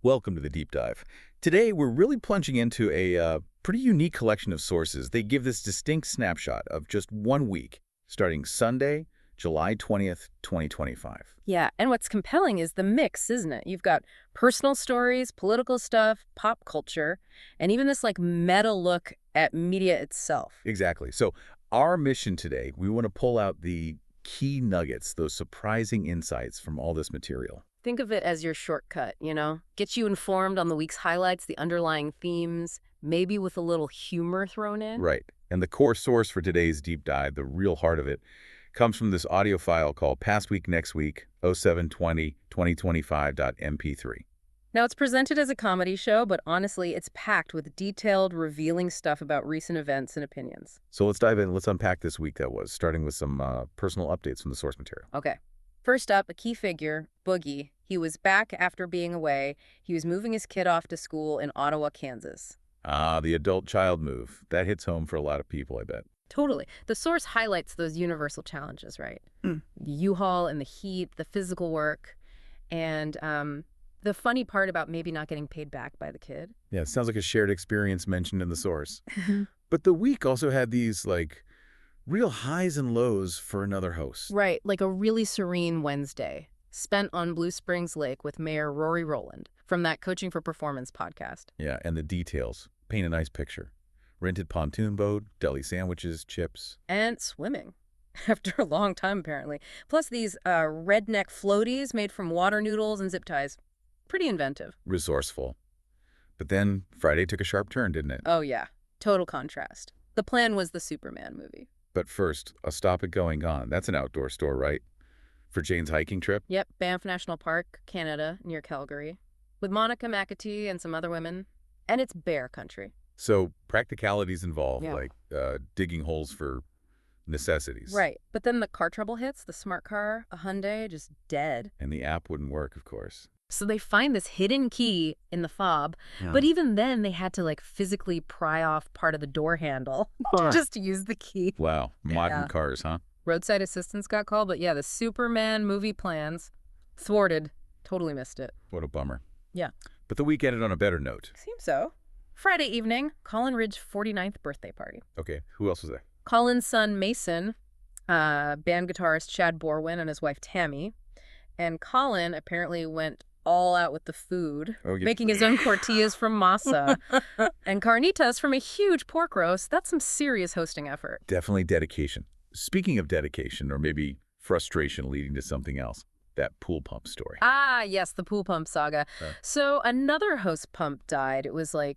Welcome to the Deep Dive. Today, we're really plunging into a pretty unique collection of sources. They give this distinct snapshot of just 1 week, starting Sunday, July 20th, 2025. Yeah, and what's compelling is the mix, isn't it? You've got personal stories, political stuff, pop culture, and even this meta look at media itself. Exactly. So, our mission today, we want to pull out the key nuggets, those surprising insights from all this material. Think of it as your shortcut, Get you informed on the week's highlights, the underlying themes, maybe with a little humor thrown in. Right. And the core source for today's deep dive, the real heart of it, comes from this audio file called Past Week, Next Week, 0720-2025.mp3. Now, it's presented as a comedy show, but honestly, it's packed with detailed, revealing stuff about recent events and opinions. So let's dive in. Let's unpack this week that was, starting with some personal updates from the source material. Okay. First up, a key figure, Boogie. He was back after being away. He was moving his kid off to school in Ottawa, Kansas. Ah, the adult-child move. That hits home for a lot of people, I bet. Totally. The source highlights those universal challenges, right? The U-Haul and the heat, the physical work, and the funny part about maybe not getting paid back by the kid. Yeah, it sounds like a shared experience mentioned in the source. But the week also had these, real highs and lows for another host. Right, like a really serene Wednesday, spent on Blue Springs Lake with Mayor Rory Rowland from that Coaching for Performance podcast. Yeah, and the details. Paint a nice picture. Rented pontoon boat, deli sandwiches, chips. And swimming. After a long time, apparently. Plus these redneck floaties made from water noodles and zip ties. Pretty inventive. Resourceful. But then Friday took a sharp turn, didn't it? Oh, yeah. Total contrast. The plan was the Superman movie. But first, a stop at Going On. That's an outdoor store, right? For Jane's hiking trip? Yep, Banff National Park, Canada, near Calgary. With Monica McAtee and some other women. And it's bear country. So practicalities involved, Yeah. digging holes for necessities. Right. But then the car trouble hits, the smart car, a Hyundai, just dead. And the app wouldn't work, of course. So they find this hidden key in the fob, Yeah. but even then they had to physically pry off part of the door handle just to use the key. Wow, modern Yeah. cars, huh? Roadside assistance got called, but yeah, the Superman movie plans thwarted. Totally missed it. What a bummer. Yeah. But the week ended on a better note. Seems so. Friday evening, Colin Ridge's 49th birthday party. Okay, who else was there? Colin's son, Mason, band guitarist Chad Borwin and his wife, Tammy. And Colin apparently went all out with the food, Oh, yeah. making his own tortillas from masa and carnitas from a huge pork roast. That's some serious hosting effort. Definitely dedication. Speaking of dedication, or maybe frustration leading to something else, that pool pump story. Ah, yes, the pool pump saga. So another host pump died. It was 4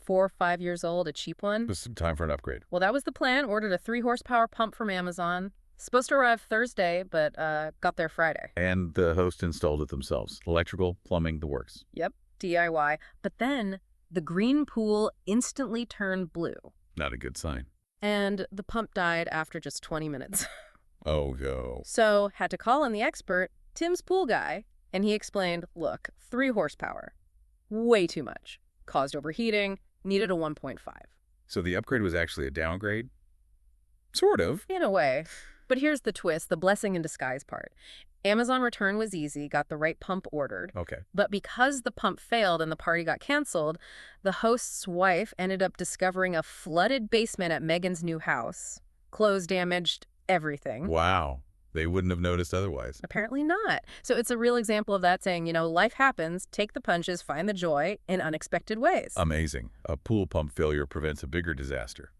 or 5 years old, a cheap one. It was time for an upgrade. Well, that was the plan. Ordered a 3-horsepower pump from Amazon. Supposed to arrive Thursday, but got there Friday. And the host installed it themselves. Electrical, plumbing, the works. Yep, DIY. But then the green pool instantly turned blue. Not a good sign. And the pump died after just 20 minutes. Oh, no. So had to call in the expert, Tim's pool guy, and he explained, look, 3 horsepower. Way too much. Caused overheating, needed a 1.5. So the upgrade was actually a downgrade? Sort of. In a way. But here's the twist, the blessing in disguise part. Amazon return was easy, got the right pump ordered. Okay. But because the pump failed and the party got canceled, the host's wife ended up discovering a flooded basement at Megan's new house. Clothes damaged, everything. Wow. They wouldn't have noticed otherwise. Apparently not. So it's a real example of that saying, life happens, take the punches, find the joy in unexpected ways. Amazing. A pool pump failure prevents a bigger disaster.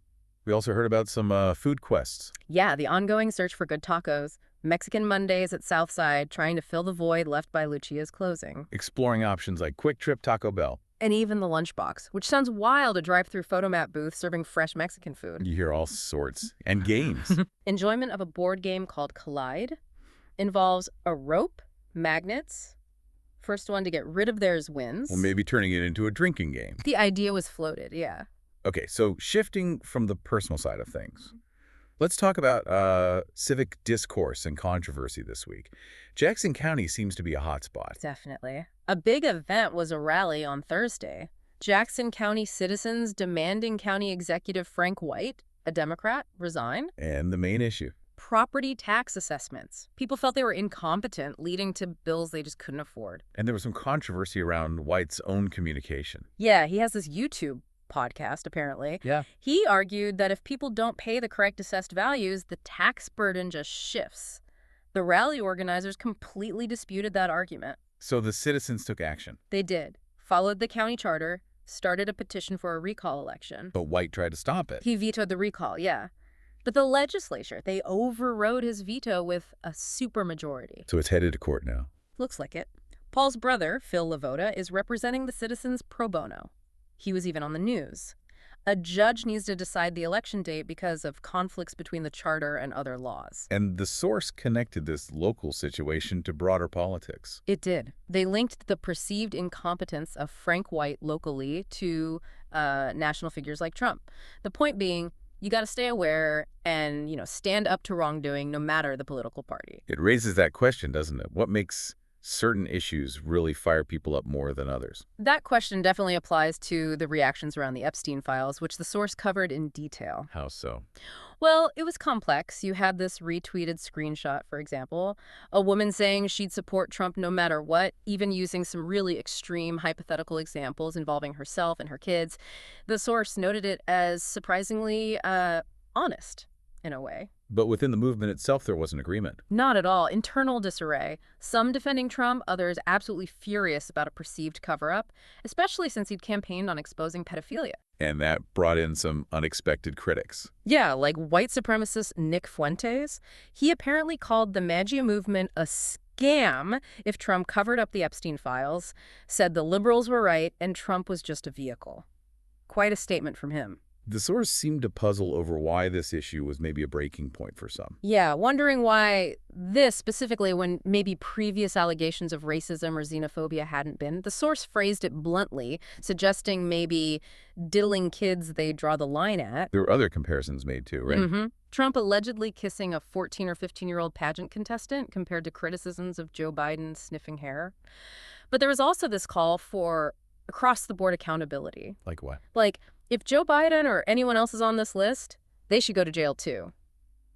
We also heard about some food quests. Yeah, the ongoing search for good tacos. Mexican Mondays at Southside, trying to fill the void left by Lucia's closing. Exploring options like Quick Trip Taco Bell. And even the lunchbox, which sounds wild, a drive-through photomat booth serving fresh Mexican food. You hear all sorts. And games. Enjoyment of a board game called Collide involves a rope, magnets. First one to get rid of theirs wins. Well, maybe turning it into a drinking game. The idea was floated, yeah. Okay, so shifting from the personal side of things, let's talk about civic discourse and controversy this week. Jackson County seems to be a hotspot. Definitely. A big event was a rally on Thursday. Jackson County citizens demanding County Executive Frank White, a Democrat, resign. And the main issue. property tax assessments. People felt they were incompetent, leading to bills they just couldn't afford. And there was some controversy around White's own communication. Yeah, he has this YouTube podcast, apparently. Yeah. He argued that if people don't pay the correct assessed values, the tax burden just shifts. The rally organizers completely disputed that argument. So the citizens took action. They did. Followed the county charter, started a petition for a recall election. But White tried to stop it. He vetoed the recall, yeah. But the legislature, they overrode his veto with a supermajority. So it's headed to court now. Looks like it. Paul's brother, Phil Lavoda, is representing the citizens pro bono. He was even on the news. A judge needs to decide the election date because of conflicts between the charter and other laws. And the source connected this local situation to broader politics. It did. They linked the perceived incompetence of Frank White locally to national figures like Trump. The point being, you got to stay aware and, stand up to wrongdoing no matter the political party. It raises that question, doesn't it? What makes certain issues really fire people up more than others? That question definitely applies to the reactions around the Epstein files, which the source covered in detail. How so? Well, it was complex. You had this retweeted screenshot, for example, a woman saying she'd support Trump no matter what, even using some really extreme hypothetical examples involving herself and her kids. The source noted it as surprisingly honest, in a way. But within the movement itself, there wasn't agreement. Not at all. Internal disarray. Some defending Trump, others absolutely furious about a perceived cover-up, especially since he'd campaigned on exposing pedophilia. And that brought in some unexpected critics. Yeah, like white supremacist Nick Fuentes. He apparently called the MAGA movement a scam if Trump covered up the Epstein files, said the liberals were right, and Trump was just a vehicle. Quite a statement from him. The source seemed to puzzle over why this issue was maybe a breaking point for some. Yeah, wondering why this specifically when maybe previous allegations of racism or xenophobia hadn't been. The source phrased it bluntly, suggesting maybe diddling kids they draw the line at. There were other comparisons made too, right? Mm-hmm. Trump allegedly kissing a 14 or 15-year-old pageant contestant compared to criticisms of Joe Biden sniffing hair. But there was also this call for across-the-board accountability. Like what? Like, if Joe Biden or anyone else is on this list, they should go to jail too.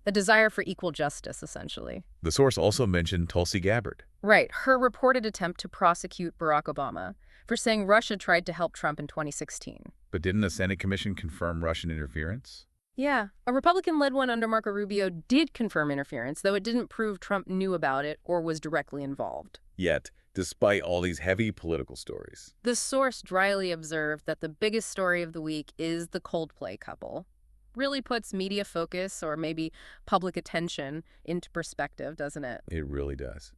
A desire for equal justice, essentially. The source also mentioned Tulsi Gabbard. Right, her reported attempt to prosecute Barack Obama for saying Russia tried to help Trump in 2016. But didn't the Senate Commission confirm Russian interference? Yeah, a Republican-led one under Marco Rubio did confirm interference, though it didn't prove Trump knew about it or was directly involved. Yet, despite all these heavy political stories. The source dryly observed that the biggest story of the week is the Coldplay couple. Really puts media focus or maybe public attention into perspective, doesn't it? It really does.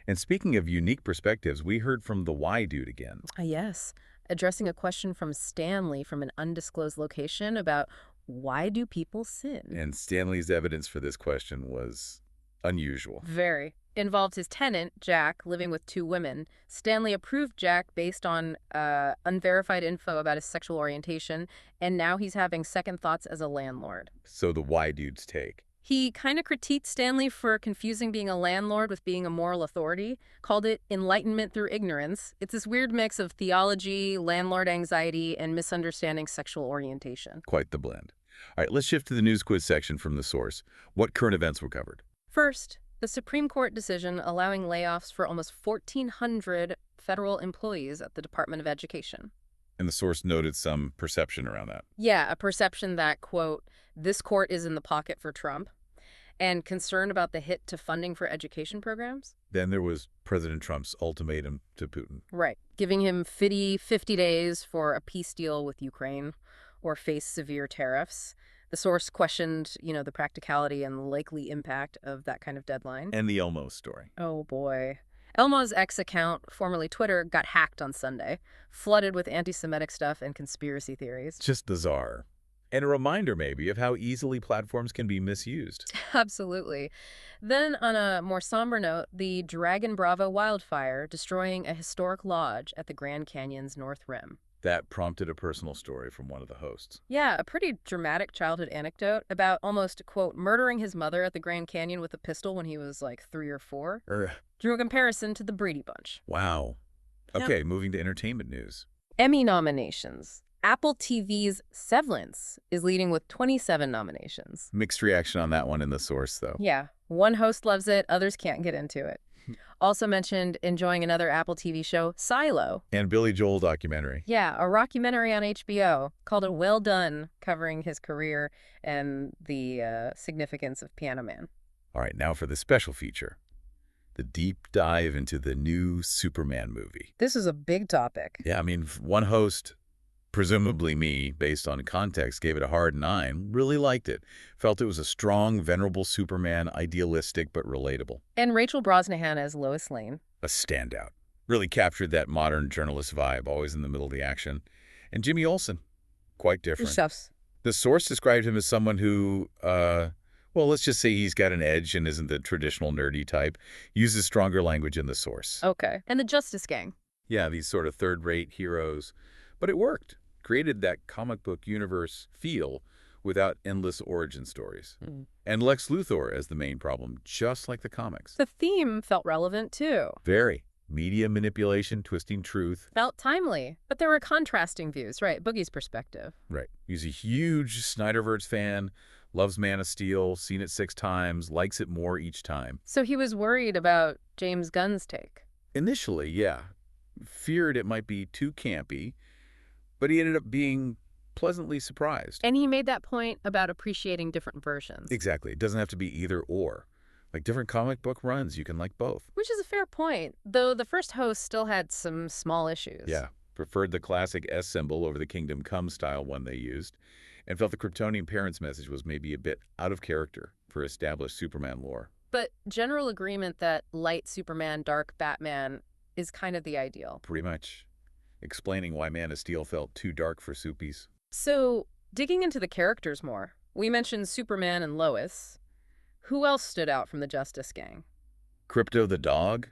And speaking of unique perspectives, we heard from the Why Dude again. Yes, addressing a question from Stanley from an undisclosed location about why do people sin? And Stanley's evidence for this question was unusual. Very. Involved his tenant, Jack, living with 2 women. Stanley approved Jack based on unverified info about his sexual orientation, and now he's having second thoughts as a landlord. So the Why Dude's take. He kind of critiqued Stanley for confusing being a landlord with being a moral authority, called it enlightenment through ignorance. It's this weird mix of theology, landlord anxiety, and misunderstanding sexual orientation. Quite the blend. All right, let's shift to the news quiz section from the source. What current events were covered? First, the Supreme Court decision allowing layoffs for almost 1,400 federal employees at the Department of Education. And the source noted some perception around that. Yeah, a perception that, quote, this court is in the pocket for Trump, and concern about the hit to funding for education programs. Then there was President Trump's ultimatum to Putin. Right, giving him 50 days for a peace deal with Ukraine or face severe tariffs. The source questioned, the practicality and likely impact of that kind of deadline. And the Elmo story. Oh, boy. Elmo's X account, formerly Twitter, got hacked on Sunday, flooded with anti-Semitic stuff and conspiracy theories. Just bizarre. And a reminder, maybe, of how easily platforms can be misused. Absolutely. Then, on a more somber note, the Dragon Bravo wildfire destroying a historic lodge at the Grand Canyon's North Rim. That prompted a personal story from one of the hosts. Yeah, a pretty dramatic childhood anecdote about almost, quote, murdering his mother at the Grand Canyon with a pistol when he was like 3 or 4. Drew a comparison to the Brady Bunch. Wow. Okay, moving to entertainment news. Emmy nominations. Apple TV's Severance is leading with 27 nominations. Mixed reaction on that one in the source, though. Yeah, one host loves it, others can't get into it. Also mentioned enjoying another Apple TV show, Silo. And Billy Joel documentary. Yeah, a rockumentary on HBO called It Well Done, covering his career and the significance of Piano Man. All right, now for the special feature. The deep dive into the new Superman movie. This is a big topic. Yeah, I mean, one host, presumably me, based on context, gave it a hard 9, really liked it. Felt it was a strong, venerable Superman, idealistic but relatable. And Rachel Brosnahan as Lois Lane. A standout. Really captured that modern journalist vibe, always in the middle of the action. And Jimmy Olsen, quite different. Chefs. The source described him as someone who, well, let's just say he's got an edge and isn't the traditional nerdy type. Uses stronger language in the source. Okay. And the Justice Gang. Yeah, these sort of third-rate heroes. But it worked. Created that comic book universe feel without endless origin stories. And Lex Luthor as the main problem, just like the comics. The theme felt relevant, too. Very. Media manipulation, twisting truth. Felt timely. But there were contrasting views, right? Boogie's perspective. Right. He's a huge Snyderverse fan, loves Man of Steel, seen it 6 times, likes it more each time. So he was worried about James Gunn's take. Initially, yeah. Feared it might be too campy, but he ended up being pleasantly surprised. And he made that point about appreciating different versions. Exactly. It doesn't have to be either or. Like different comic book runs, you can like both. Which is a fair point, though the first host still had some small issues. Yeah. Preferred the classic S symbol over the Kingdom Come style one they used, and felt the Kryptonian parents' message was maybe a bit out of character for established Superman lore. But general agreement that light Superman, dark Batman is kind of the ideal. Pretty much. Explaining why Man of Steel felt too dark for Soupies. So, digging into the characters more, we mentioned Superman and Lois. Who else stood out from the Justice Gang? Crypto the dog?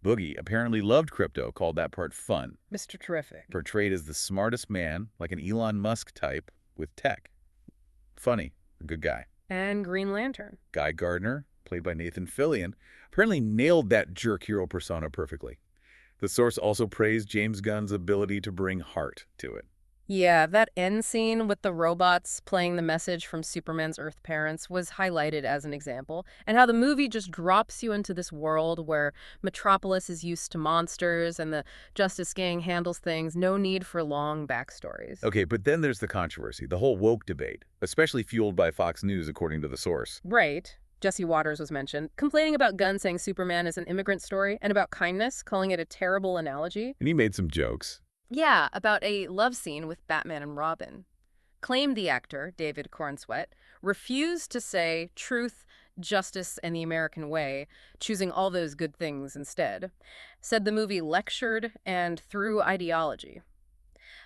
Boogie apparently loved Crypto, called that part fun. Mr. Terrific. Portrayed as the smartest man, like an Elon Musk type, with tech. Funny. A good guy. And Green Lantern. Guy Gardner, played by Nathan Fillion, apparently nailed that jerk hero persona perfectly. The source also praised James Gunn's ability to bring heart to it. Yeah, that end scene with the robots playing the message from Superman's Earth parents was highlighted as an example, and how the movie just drops you into this world where Metropolis is used to monsters and the Justice Gang handles things, no need for long backstories. Okay, but then there's the controversy, the whole woke debate, especially fueled by Fox News, according to the source. Right. Jesse Waters was mentioned, complaining about Gunn saying Superman is an immigrant story, and about kindness, calling it a terrible analogy. And he made some jokes. Yeah, about a love scene with Batman and Robin. Claimed the actor, David Cornsweet, refused to say truth, justice, and the American way, choosing all those good things instead. Said the movie lectured and threw ideology.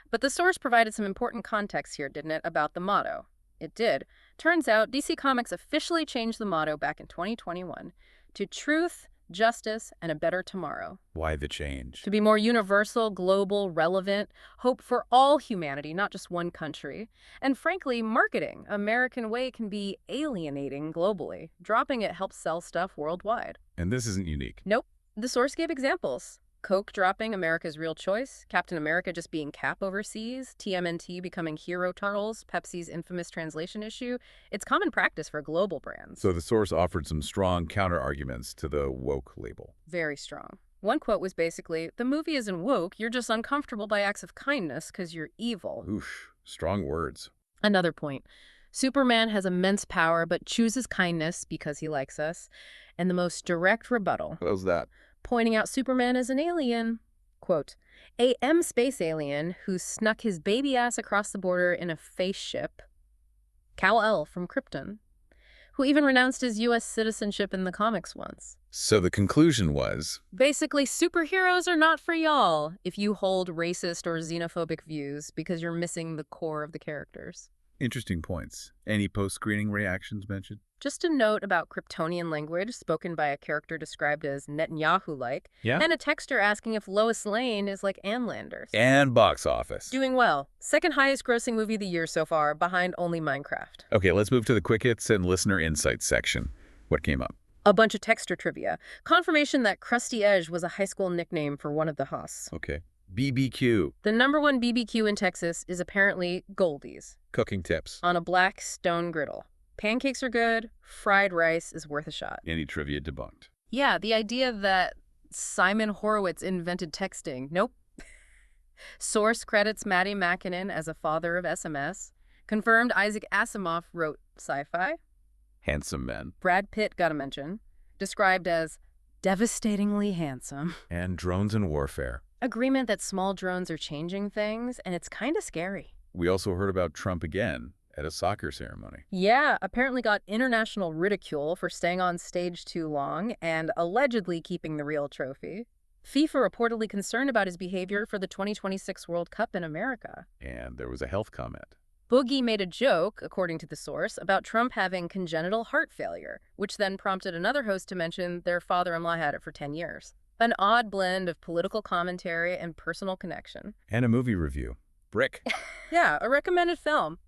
But the source provided some important context here, didn't it, about the motto? It did. Turns out DC Comics officially changed the motto back in 2021 to truth, justice, and a better tomorrow. Why the change? To be more universal, global, relevant, hope for all humanity, not just one country. And frankly, marketing American way can be alienating globally. Dropping it helps sell stuff worldwide. And this isn't unique. Nope. The source gave examples. Coke dropping America's Real Choice, Captain America just being Cap overseas, TMNT becoming Hero Turtles, Pepsi's infamous translation issue. It's common practice for global brands. So the source offered some strong counter-arguments to the woke label. Very strong. One quote was basically, the movie isn't woke, you're just uncomfortable by acts of kindness because you're evil. Oof, strong words. Another point. Superman has immense power but chooses kindness because he likes us. And the most direct rebuttal. How's that? Pointing out Superman as an alien. Quote, a space alien who snuck his baby ass across the border in a face ship. Kal-El from Krypton, who even renounced his U.S. citizenship in the comics once. So the conclusion was... basically, superheroes are not for y'all if you hold racist or xenophobic views because you're missing the core of the characters. Interesting points. Any post-screening reactions mentioned? Just a note about Kryptonian language spoken by a character described as Netanyahu-like, Yeah. and a texter asking if Lois Lane is like Ann Landers. And box office. Doing well. Second highest grossing movie of the year so far, behind only Minecraft. Okay, let's move to the quick hits and listener insights section. What came up? A bunch of texter trivia. Confirmation that Krusty Edge was a high school nickname for one of the hosts. Okay. BBQ. The #1 BBQ in Texas is apparently Goldie's Cooking tips. on a black stone griddle. Pancakes are good. Fried rice is worth a shot. Any trivia debunked. Yeah, the idea that Simon Horowitz invented texting. Nope. Source credits Matty Makinen as a father of SMS. Confirmed Isaac Asimov wrote sci-fi. Handsome men. Brad Pitt got a mention. Described as devastatingly handsome. And drones in warfare. Agreement that small drones are changing things, and it's kind of scary. We also heard about Trump again at a soccer ceremony. Yeah, apparently got international ridicule for staying on stage too long and allegedly keeping the real trophy. FIFA reportedly concerned about his behavior for the 2026 World Cup in America. And there was a health comment. Boogie made a joke, according to the source, about Trump having congenital heart failure, which then prompted another host to mention their father-in-law had it for 10 years. An odd blend of political commentary and personal connection. And a movie review. Brick. Yeah, a recommended film.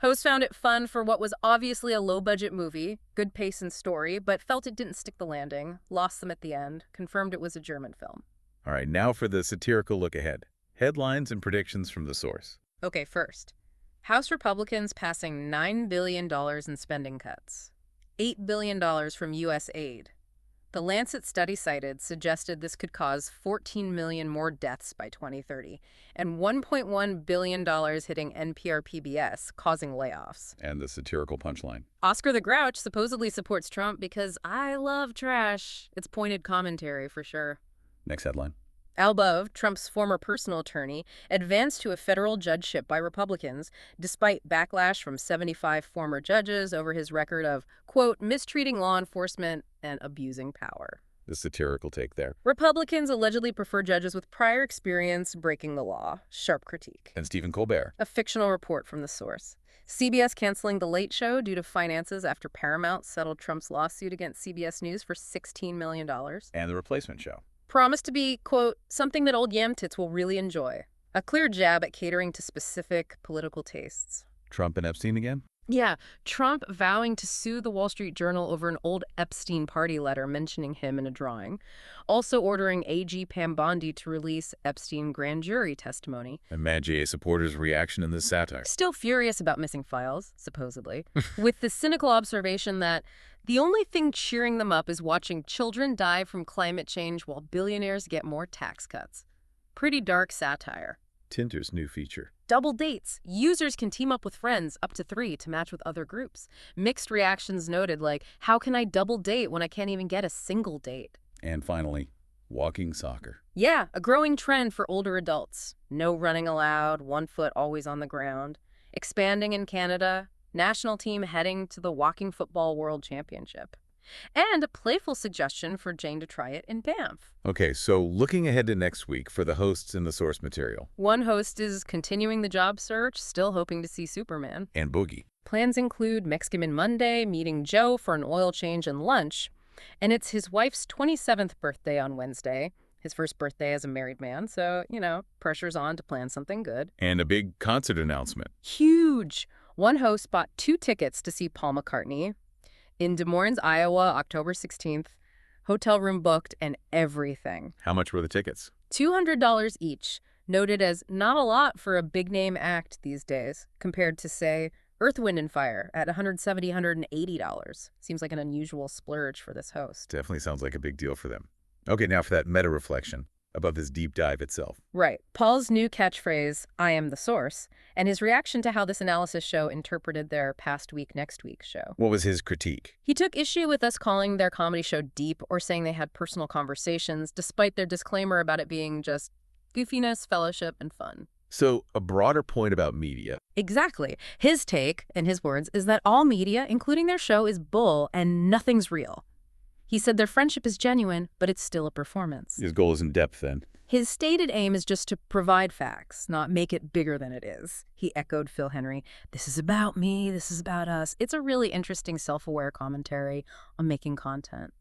Host found it fun for what was obviously a low-budget movie, good pace and story, but felt it didn't stick the landing, lost them at the end, confirmed it was a German film. All right, now for the satirical look ahead. Headlines and predictions from the source. Okay, first. House Republicans passing $9 billion in spending cuts. $8 billion from U.S. aid. The Lancet study cited suggested this could cause 14 million more deaths by 2030, and $1.1 billion hitting NPR PBS, causing layoffs. And the satirical punchline. Oscar the Grouch supposedly supports Trump because I love trash. It's pointed commentary for sure. Next headline. Al Bove, Trump's former personal attorney, advanced to a federal judgeship by Republicans, despite backlash from 75 former judges over his record of, quote, mistreating law enforcement and abusing power. The satirical take there. Republicans allegedly prefer judges with prior experience breaking the law. Sharp critique. And Stephen Colbert. A fictional report from the source. CBS canceling The Late Show due to finances after Paramount settled Trump's lawsuit against CBS News for $16 million. And The Replacement Show. Promised to be, quote, something that old yam tits will really enjoy. A clear jab at catering to specific political tastes. Trump and Epstein again? Yeah, Trump vowing to sue the Wall Street Journal over an old Epstein party letter mentioning him in a drawing. Also ordering AG Pam Bondi to release Epstein grand jury testimony. And Mad GA supporters' reaction in this satire. Still furious about missing files, supposedly, with the cynical observation that the only thing cheering them up is watching children die from climate change while billionaires get more tax cuts. Pretty dark satire. Tinder's new feature. Double dates. Users can team up with friends, up to 3, to match with other groups. Mixed reactions noted, like, how can I double date when I can't even get a single date? And finally, walking soccer. Yeah, a growing trend for older adults. No running allowed, 1 foot always on the ground. Expanding in Canada. National team heading to the Walking Football World Championship. And a playful suggestion for Jane to try it in Banff. Okay, so looking ahead to next week for the hosts in the source material. One host is continuing the job search, still hoping to see Superman. And Boogie. Plans include Mexican Monday, meeting Joe for an oil change and lunch. And it's his wife's 27th birthday on Wednesday. His first birthday as a married man, so, pressure's on to plan something good. And a big concert announcement. Huge! One host bought 2 tickets to see Paul McCartney in Des Moines, Iowa, October 16th. Hotel room booked and everything. How much were the tickets? $200 each, noted as not a lot for a big-name act these days, compared to, say, Earth, Wind & Fire at $170, $180. Seems like an unusual splurge for this host. Definitely sounds like a big deal for them. Okay, now for that meta-reflection above this deep dive itself. Right. Paul's new catchphrase, I am the source, and his reaction to how this analysis show interpreted their Past Week, Next Week show. What was his critique? He took issue with us calling their comedy show deep or saying they had personal conversations, despite their disclaimer about it being just goofiness, fellowship, and fun. So, a broader point about media. Exactly. His take, in his words, is that all media, including their show, is bull and nothing's real. He said their friendship is genuine, but it's still a performance. His goal is in depth, then. His stated aim is just to provide facts, not make it bigger than it is. He echoed Phil Henry, this is about me, this is about us. It's a really interesting self-aware commentary on making content.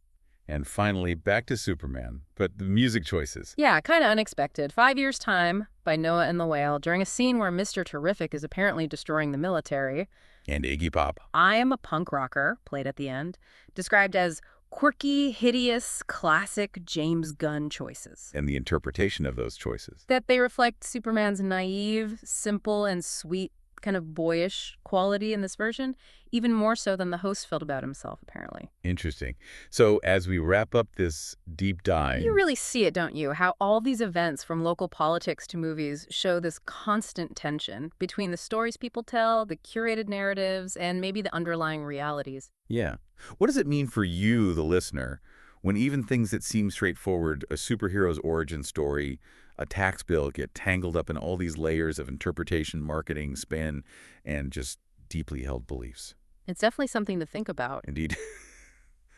And finally, back to Superman, but the music choices. Yeah, kind of unexpected. 5 Years' Time by Noah and the Whale, during a scene where Mr. Terrific is apparently destroying the military. And Iggy Pop. I Am a Punk Rocker, played at the end, described as Quirky, hideous, classic James Gunn choices. and the interpretation of those choices. That they reflect Superman's naive, simple, and sweet, kind of boyish quality in this version, even more so than the host felt about himself, apparently. Interesting. So as we wrap up this deep You dive, really see it, don't you? How all these events, from local politics to movies, show this constant tension between the stories people tell, the curated narratives, and maybe the underlying realities. yeah. What does it mean for you, the listener, when even things that seem straightforward, a superhero's origin story, a tax bill, get tangled up in all these layers of interpretation, marketing, spin, and just deeply held beliefs? It's definitely something to think about. Indeed.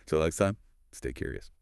Till next time, stay curious.